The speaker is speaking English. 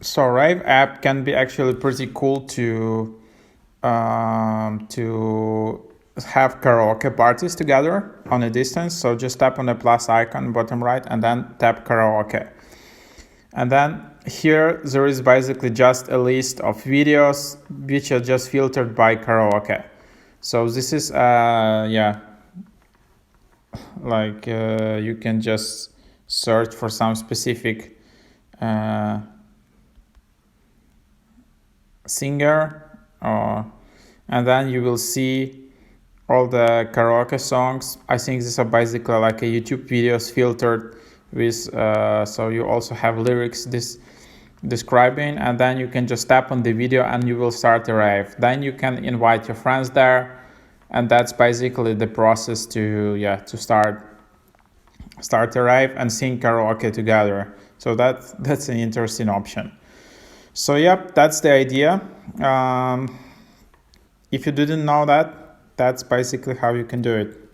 So RAVE app can be actually pretty cool to have karaoke parties together on a distance. So just tap on the plus icon bottom right and then tap karaoke. And then here there is basically just a list of videos which are just filtered by karaoke. So this is you can just search for some specific singer, and then you will see all the karaoke songs. I think these are basically like a YouTube videos filtered with so you also have lyrics describing, and then you can just tap on the video and you will start a rave. Then you can invite your friends there, and that's basically the process to start a rave and sing karaoke together. So that's an interesting option. So yep, that's the idea. If you didn't know that, that's basically how you can do it.